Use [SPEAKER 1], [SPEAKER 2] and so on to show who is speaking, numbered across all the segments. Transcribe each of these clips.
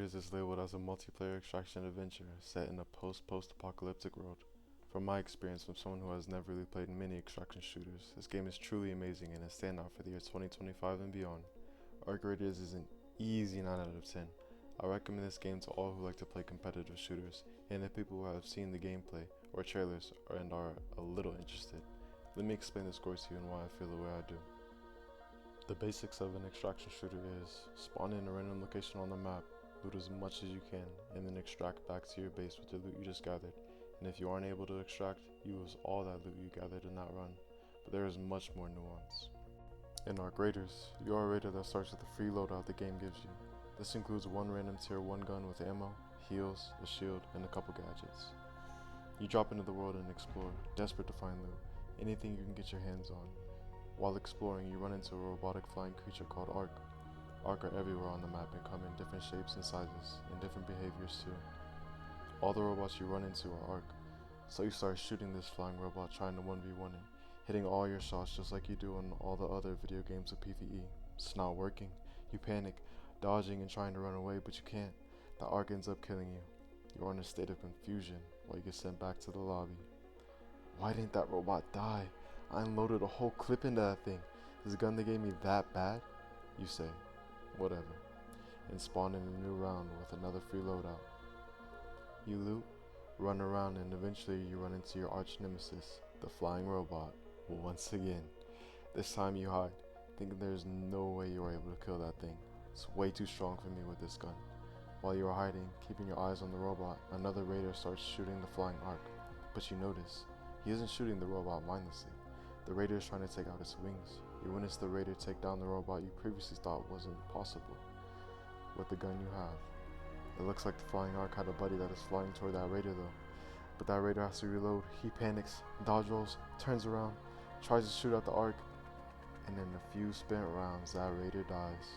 [SPEAKER 1] Raiders is labeled as a multiplayer extraction adventure set in a post-apocalyptic world. From my experience from someone who has never really played many extraction shooters, this game is truly amazing and a standout for the year 2025 and beyond. Arc Raiders is an easy 9 out of 10. I recommend this game to all who like to play competitive shooters, and if people who have seen the gameplay or trailers and are a little interested. Let me explain the score to you and why I feel the way I do. The basics of an extraction shooter is spawn in a random location on the map, loot as much as you can, and then extract back to your base with the loot you just gathered. And if you aren't able to extract, you lose all that loot you gathered in that run. But there is much more nuance. In Arc Raiders, you are a raider that starts with the free loadout the game gives you. This includes one random tier 1 gun with ammo, heals, a shield, and a couple gadgets. You drop into the world and explore, desperate to find loot, anything you can get your hands on. While exploring, you run into a robotic flying creature called Arc. Arc are everywhere on the map and come in different shapes and sizes, and different behaviors too. All the robots you run into are Arc, so you start shooting this flying robot trying to 1v1 it, hitting all your shots just like you do in all the other video games with PvE. It's not working. You panic, dodging and trying to run away, but you can't. The Arc ends up killing you. You're in a state of confusion while you get sent back to the lobby. Why didn't that robot die? I unloaded a whole clip into that thing. Is the gun they gave me that bad? You say, whatever, and spawn in a new round with another free loadout. You loot, run around, and eventually you run into your arch nemesis, the flying robot, once again. This time you hide, thinking there's no way you are able to kill that thing. It's way too strong for me with this gun. While you are hiding, keeping your eyes on the robot, another raider starts shooting the flying Arc. But you notice, he isn't shooting the robot mindlessly. The raider is trying to take out its wings. You witness the raider take down the robot you previously thought wasn't possible with the gun you have. It looks like the flying Arc had a buddy that is flying toward that raider though. But that raider has to reload. He panics, dodge rolls, turns around, tries to shoot at the Arc, and in a few spent rounds that raider dies.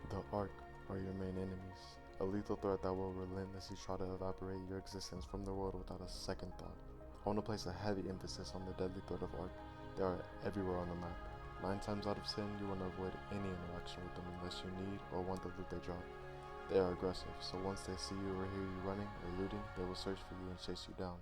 [SPEAKER 1] The Arc are your main enemies, a lethal threat that will relentlessly try to evaporate your existence from the world without a second thought. I want to place a heavy emphasis on the deadly threat of Arc. They are everywhere on the map. 9 times out of 10, you want to avoid any interaction with them unless you need or want the loot they drop. They are aggressive, so once they see you or hear you running or looting, they will search for you and chase you down.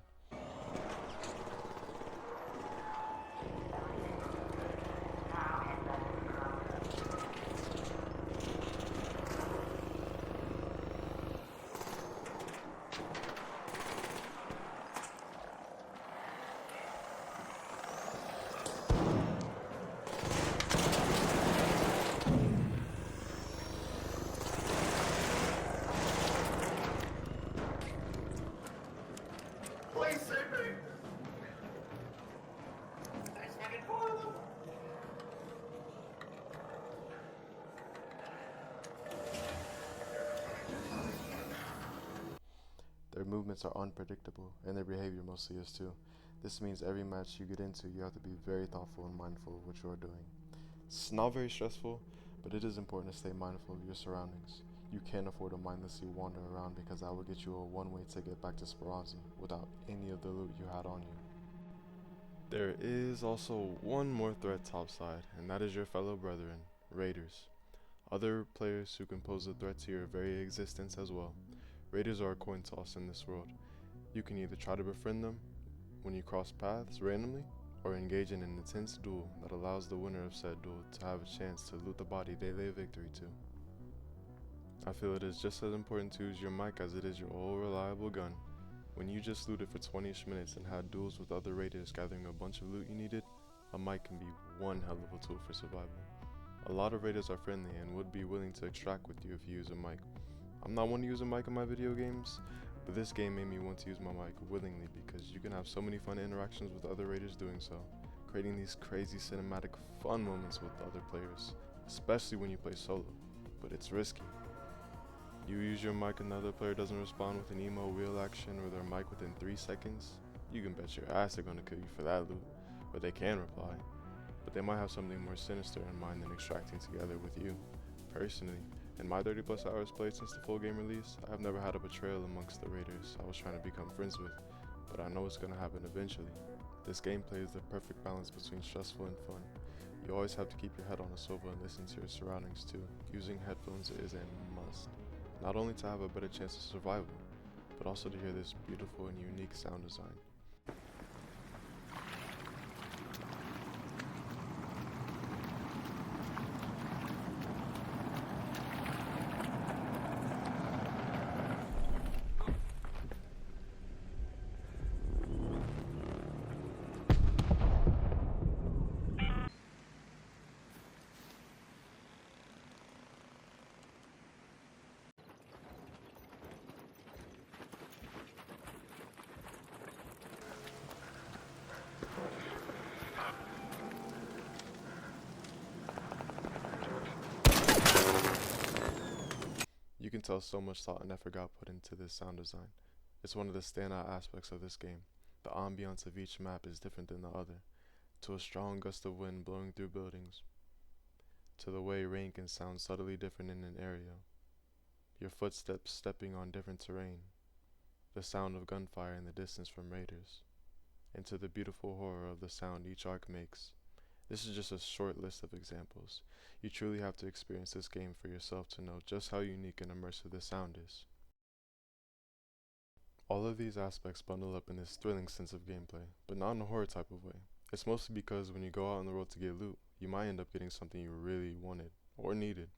[SPEAKER 2] Please save me! There's fucking 4 of them!
[SPEAKER 1] Their movements are unpredictable, and their behavior mostly is too. This means every match you get into, you have to be very thoughtful and mindful of what you are doing. It's not very stressful, but it is important to stay mindful of your surroundings. You can't afford to mindlessly wander around because that will get you a one-way ticket back to Speranza without any of the loot you had on you. There is also one more threat topside, and that is your fellow brethren, Raiders. Other players who can pose a threat to your very existence as well. Raiders are a coin toss in this world. You can either try to befriend them when you cross paths randomly, or engage in an intense duel that allows the winner of said duel to have a chance to loot the body they lay victory to. I feel it is just as important to use your mic as it is your old reliable gun. When you just looted for 20ish minutes and had duels with other raiders gathering a bunch of loot you needed, a mic can be one hell of a tool for survival. A lot of raiders are friendly and would be willing to extract with you if you use a mic. I'm not one to use a mic in my video games, but this game made me want to use my mic willingly because you can have so many fun interactions with other raiders doing so, creating these crazy cinematic fun moments with other players, especially when you play solo, but it's risky. You use your mic and the other player doesn't respond with an emo wheel action or their mic within 3 seconds, you can bet your ass they're gonna kill you for that loot, or they can reply, but they might have something more sinister in mind than extracting together with you. Personally, in my 30 plus hours played since the full game release, I have never had a betrayal amongst the raiders I was trying to become friends with, but I know it's gonna happen eventually. This gameplay is the perfect balance between stressful and fun. You always have to keep your head on a swivel and listen to your surroundings too. Using headphones is a must. not only to have a better chance of survival, but also to hear this beautiful and unique sound design. You can tell so much thought and effort got put into this sound design. It's one of the standout aspects of this game. The ambiance of each map is different than the other, to a strong gust of wind blowing through buildings, to the way rain can sound subtly different in an area, your footsteps stepping on different terrain, the sound of gunfire in the distance from raiders, and to the beautiful horror of the sound each arc makes. This is just a short list of examples. You truly have to experience this game for yourself to know just how unique and immersive this sound is. All of these aspects bundle up in this thrilling sense of gameplay, but not in a horror type of way. It's mostly because when you go out on the road to get loot, you might end up getting something you really wanted, or needed,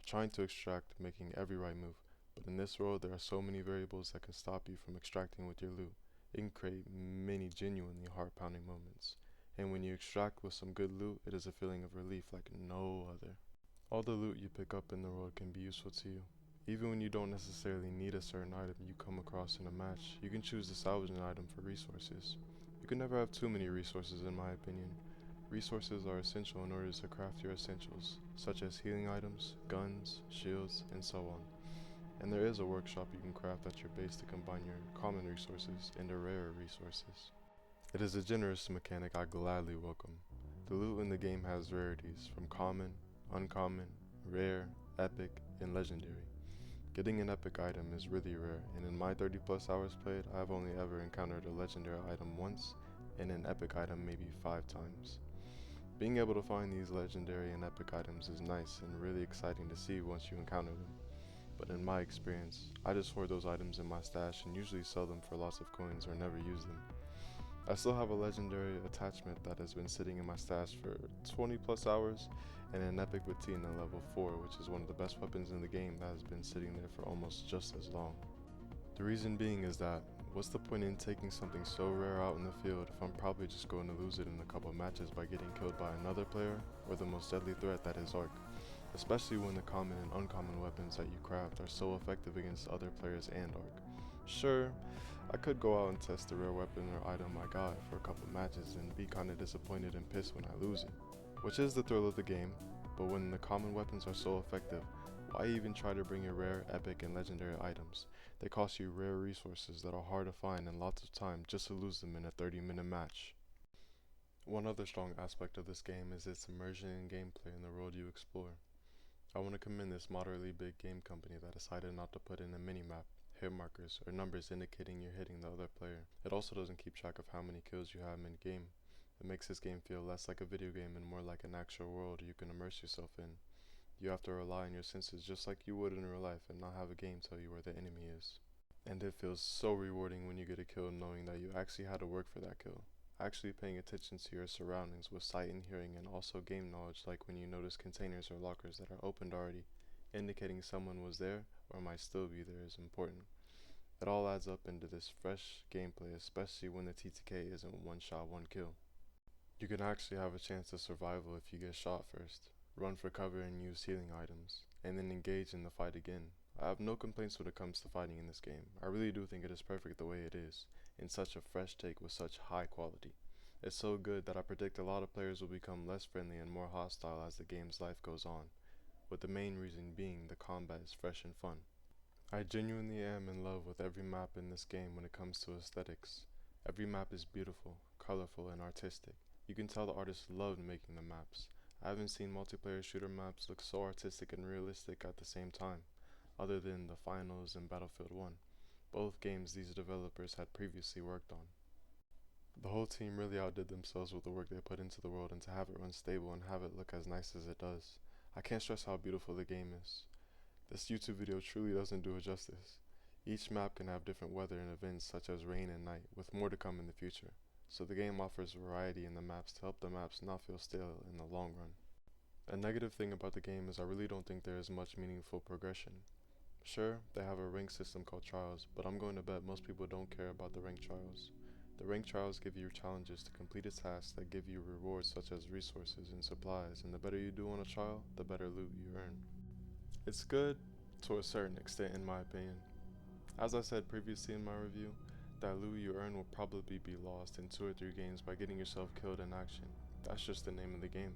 [SPEAKER 1] trying to extract, making every right move. But in this world, there are so many variables that can stop you from extracting with your loot. It can create many genuinely heart-pounding moments. And when you extract with some good loot, it is a feeling of relief like no other. All the loot you pick up in the world can be useful to you. Even when you don't necessarily need a certain item you come across in a match, you can choose to salvage an item for resources. You can never have too many resources in my opinion. Resources are essential in order to craft your essentials, such as healing items, guns, shields, and so on. And there is a workshop you can craft at your base to combine your common resources into rarer resources. It is a generous mechanic I gladly welcome. The loot in the game has rarities, from common, uncommon, rare, epic, and legendary. Getting an epic item is really rare, and in my 30 plus hours played, I have only ever encountered a legendary item once, and an epic item maybe 5 times. Being able to find these legendary and epic items is nice and really exciting to see once you encounter them. But in my experience, I just hoard those items in my stash and usually sell them for lots of coins or never use them. I still have a legendary attachment that has been sitting in my stash for 20 plus hours, and an epic patina level 4, which is one of the best weapons in the game that has been sitting there for almost just as long. The reason being is that, what's the point in taking something so rare out in the field if I'm probably just going to lose it in a couple matches by getting killed by another player, or the most deadly threat that is Ark, especially when the common and uncommon weapons that you craft are so effective against other players and Ark. Sure, I could go out and test the rare weapon or item I got for a couple matches and be kinda disappointed and pissed when I lose it, which is the thrill of the game, but when the common weapons are so effective, why even try to bring your rare, epic, and legendary items? They cost you rare resources that are hard to find and lots of time just to lose them in a 30-minute match. One other strong aspect of this game is its immersion and gameplay in the world you explore. I want to commend this moderately big game company that decided not to put in a minimap, hit markers, or numbers indicating you're hitting the other player. It also doesn't keep track of how many kills you have mid-game. It makes this game feel less like a video game and more like an actual world you can immerse yourself in. You have to rely on your senses just like you would in real life and not have a game tell you where the enemy is. And it feels so rewarding when you get a kill knowing that you actually had to work for that kill. Actually paying attention to your surroundings with sight and hearing, and also game knowledge, like when you notice containers or lockers that are opened already, indicating someone was there or might still be there, is important. It all adds up into this fresh gameplay, especially when the TTK isn't one shot, one kill. You can actually have a chance of survival if you get shot first, run for cover and use healing items, and then engage in the fight again. I have no complaints when it comes to fighting in this game. I really do think it is perfect the way it is, in such a fresh take with such high quality. It's so good that I predict a lot of players will become less friendly and more hostile as the game's life goes on, with the main reason being the combat is fresh and fun. I genuinely am in love with every map in this game when it comes to aesthetics. Every map is beautiful, colorful, and artistic. You can tell the artists loved making the maps. I haven't seen multiplayer shooter maps look so artistic and realistic at the same time, other than the Finals and Battlefield 1, both games these developers had previously worked on. The whole team really outdid themselves with the work they put into the world, and to have it run stable and have it look as nice as it does. I can't stress how beautiful the game is. This YouTube video truly doesn't do it justice. Each map can have different weather and events such as rain and night, with more to come in the future. So the game offers variety in the maps to help the maps not feel stale in the long run. A negative thing about the game is I really don't think there is much meaningful progression. Sure, they have a rank system called trials, but I'm going to bet most people don't care about the rank trials. The rank trials give you challenges to complete a task that give you rewards such as resources and supplies, and the better you do on a trial, the better loot you earn. It's good to a certain extent in my opinion. As I said previously in my review, that loot you earn will probably be lost in 2 or 3 games by getting yourself killed in action. That's just the name of the game.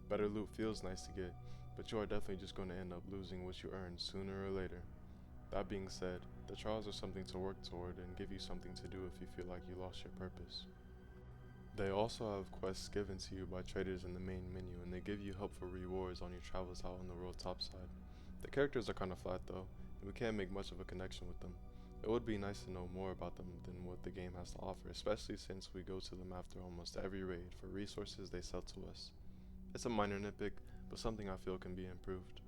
[SPEAKER 1] Better loot feels nice to get, but you are definitely just going to end up losing what you earned sooner or later. That being said, the trials are something to work toward and give you something to do if you feel like you lost your purpose. They also have quests given to you by traders in the main menu, and they give you helpful rewards on your travels out on the world topside. The characters are kinda flat though, and we can't make much of a connection with them. It would be nice to know more about them than what the game has to offer, especially since we go to them after almost every raid for resources they sell to us. It's a minor nitpick, but something I feel can be improved.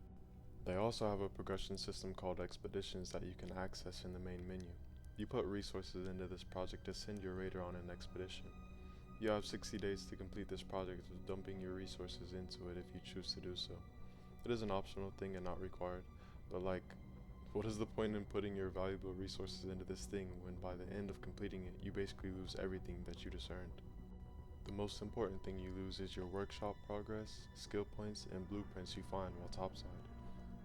[SPEAKER 1] They also have a progression system called expeditions that you can access in the main menu. You put resources into this project to send your raider on an expedition. You have 60 days to complete this project with dumping your resources into it if you choose to do so. It is an optional thing and not required, but what is the point in putting your valuable resources into this thing when by the end of completing it, you basically lose everything that you just earned? The most important thing you lose is your workshop progress, skill points, and blueprints you find while topside.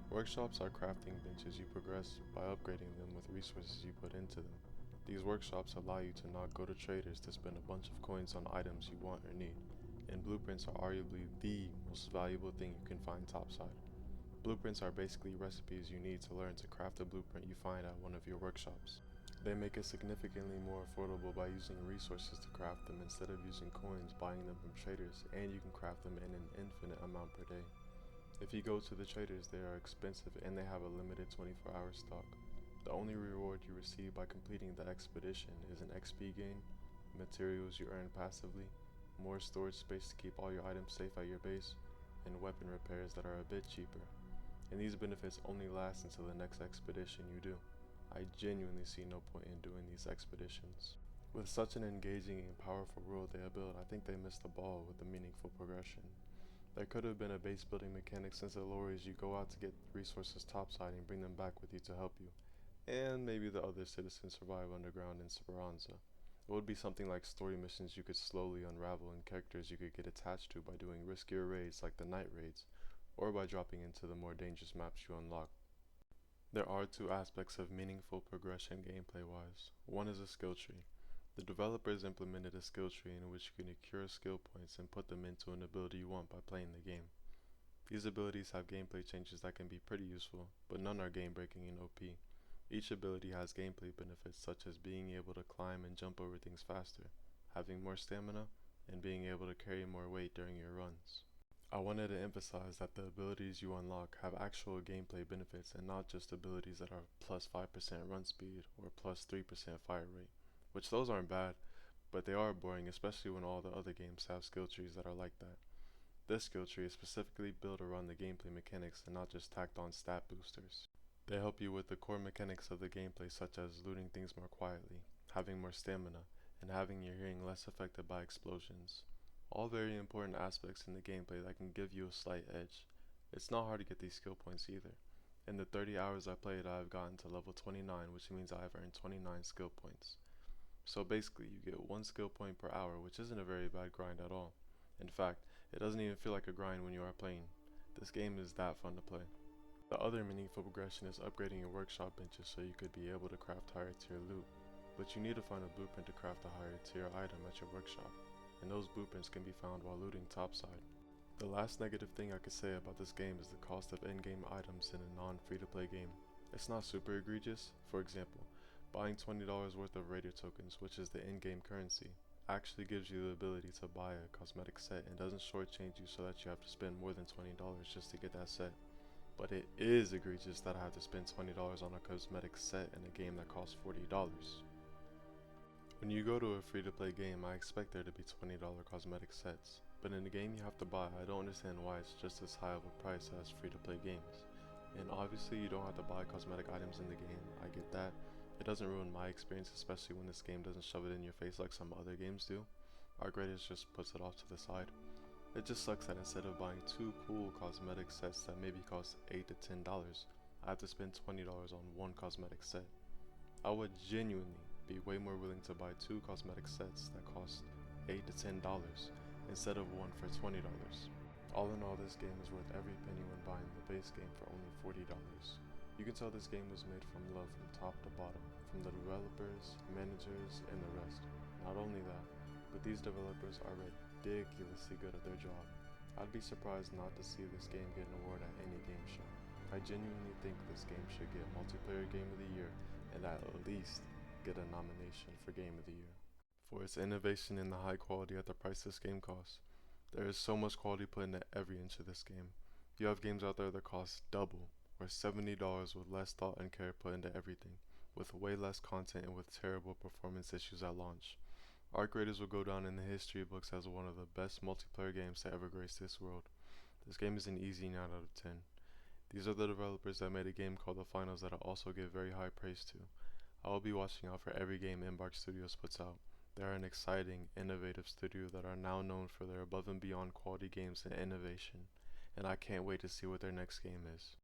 [SPEAKER 1] Workshops are crafting benches you progress by upgrading them with resources you put into them. These workshops allow you to not go to traders to spend a bunch of coins on items you want or need, and blueprints are arguably the most valuable thing you can find topside. Blueprints are basically recipes you need to learn to craft a blueprint you find at one of your workshops. They make it significantly more affordable by using resources to craft them instead of using coins buying them from traders, and you can craft them in an infinite amount per day. If you go to the traders, they are expensive and they have a limited 24-hour stock. The only reward you receive by completing the expedition is an XP gain, materials you earn passively, more storage space to keep all your items safe at your base, and weapon repairs that are a bit cheaper. And these benefits only last until the next expedition you do. I genuinely see no point in doing these expeditions. With such an engaging and powerful world they have built, I think they missed the ball with the meaningful progression. There could have been a base building mechanic since it lowers you go out to get resources topside and bring them back with you to help you, and maybe the other citizens survive underground in Speranza. It would be something like story missions you could slowly unravel and characters you could get attached to by doing riskier raids like the night raids, or by dropping into the more dangerous maps you unlock. There are 2 aspects of meaningful progression gameplay-wise. One is a skill tree. The developers implemented a skill tree in which you can accrue skill points and put them into an ability you want by playing the game. These abilities have gameplay changes that can be pretty useful, but none are game-breaking and OP. Each ability has gameplay benefits such as being able to climb and jump over things faster, having more stamina, and being able to carry more weight during your runs. I wanted to emphasize that the abilities you unlock have actual gameplay benefits and not just abilities that are plus 5% run speed or plus 3% fire rate, which those aren't bad, but they are boring, especially when all the other games have skill trees that are like that. This skill tree is specifically built around the gameplay mechanics and not just tacked on stat boosters. They help you with the core mechanics of the gameplay such as looting things more quietly, having more stamina, and having your hearing less affected by explosions. All very important aspects in the gameplay that can give you a slight edge. It's not hard to get these skill points either. In the 30 hours I played, I have gotten to level 29, which means I have earned 29 skill points. So basically, you get 1 skill point per hour, which isn't a very bad grind at all. In fact, it doesn't even feel like a grind when you are playing. This game is that fun to play. The other meaningful progression is upgrading your workshop benches so you could be able to craft higher tier loot. But you need to find a blueprint to craft a higher tier item at your workshop, and those blueprints can be found while looting topside. The last negative thing I could say about this game is the cost of in-game items in a non-free-to-play game. It's not super egregious. For example, buying $20 worth of raider tokens, which is the in-game currency, actually gives you the ability to buy a cosmetic set and doesn't shortchange you so that you have to spend more than $20 just to get that set. But it is egregious that I have to spend $20 on a cosmetic set in a game that costs $40. When you go to a free-to-play game, I expect there to be $20 cosmetic sets, but in a game you have to buy, I don't understand why it's just as high of a price as free-to-play games. And obviously you don't have to buy cosmetic items in the game, I get that. It doesn't ruin my experience, especially when this game doesn't shove it in your face like some other games do. ArtGraders just puts it off to the side. It just sucks that instead of buying 2 cool cosmetic sets that maybe cost $8 to $10, I have to spend $20 on one cosmetic set. I would genuinely be way more willing to buy 2 cosmetic sets that cost $8 to $10 instead of one for $20. All in all, this game is worth every penny when buying the base game for only $40. You can tell this game was made from love from top to bottom, from the developers, managers, and the rest. Not only that, but these developers are ridiculously good at their job. I'd be surprised not to see this game get an award at any game show. I genuinely think this game should get Multiplayer Game of the Year and at least get a nomination for Game of the Year. For its innovation and the high quality at the price this game costs. There is so much quality put into every inch of this game. You have games out there that cost double, or $70 with less thought and care put into everything, with way less content and with terrible performance issues at launch. ArtGraders will go down in the history books as one of the best multiplayer games to ever grace this world. This game is an easy 9 out of 10. These are the developers that made a game called The Finals that I also give very high praise to. I will be watching out for every game Embark Studios puts out. They are an exciting, innovative studio that are now known for their above and beyond quality games and innovation, and I can't wait to see what their next game is.